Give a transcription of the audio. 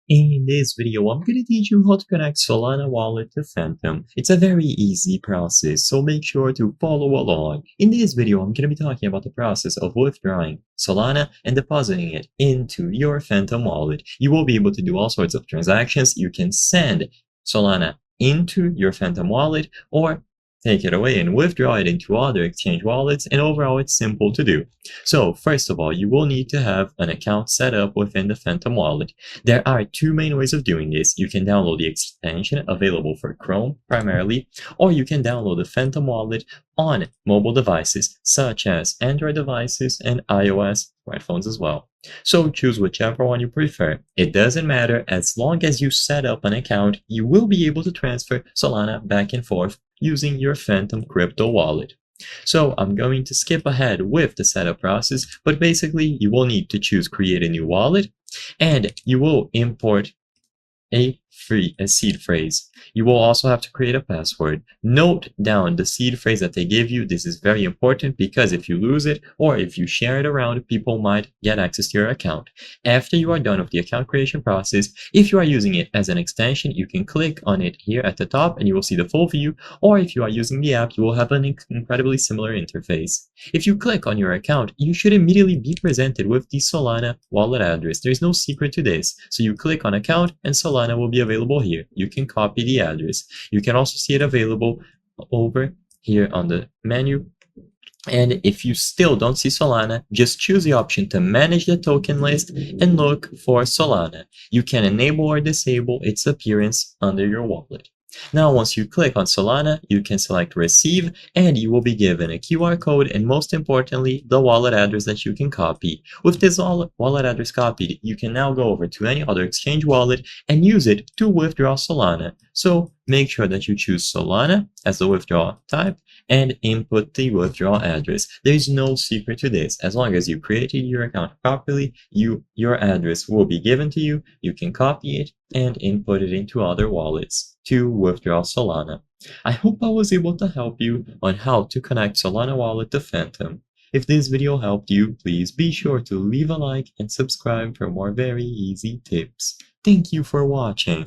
In this video, I'm going to teach you how to connect Solana wallet to Phantom. It's a very easy process, so make sure to follow along. In this video, I'm going to be talking about the process of withdrawing Solana and depositing it into your Phantom wallet. You will be able to do all sorts of transactions. You can send Solana into your Phantom wallet or take it away and withdraw it into other exchange wallets, and overall it's simple to do. So first of all, you will need to have an account set up within the Phantom wallet. There are two main ways of doing this. You can download the extension available for Chrome primarily, or you can download the Phantom wallet on mobile devices such as Android devices and iOS smartphones as well. So choose whichever one you prefer. It doesn't matter, as long as you set up an account, you will be able to transfer Solana back and forth using your Phantom crypto wallet. So I'm going to skip ahead with the setup process, but basically you will need to choose create a new wallet, and you will import a seed phrase. You will also have to create a password. Note down the seed phrase that they give you. This is very important because if you lose it or if you share it around, people might get access to your account. After you are done with the account creation process, if you are using it as an extension, you can click on it here at the top and you will see the full view, or if you are using the app, you will have an incredibly similar interface. If you click on your account, you should immediately be presented with the Solana wallet address. There is no secret to this. So you click on account and Solana will be available here. You can copy the address. You can also see it available over here on the menu. And if you still don't see Solana, just choose the option to manage the token list and look for Solana. You can enable or disable its appearance under your wallet. Now, once you click on Solana, you can select Receive, and you will be given a QR code and, most importantly, the wallet address that you can copy. With this wallet address copied, you can now go over to any other exchange wallet and use it to withdraw Solana. So make sure that you choose Solana as the withdrawal type and input the withdrawal address. There is no secret to this. As long as you created your account properly, your address will be given to you. You can copy it and input it into other wallets to withdraw Solana. I hope I was able to help you on how to connect Solana wallet to Phantom. If this video helped you, please be sure to leave a like and subscribe for more very easy tips. Thank you for watching.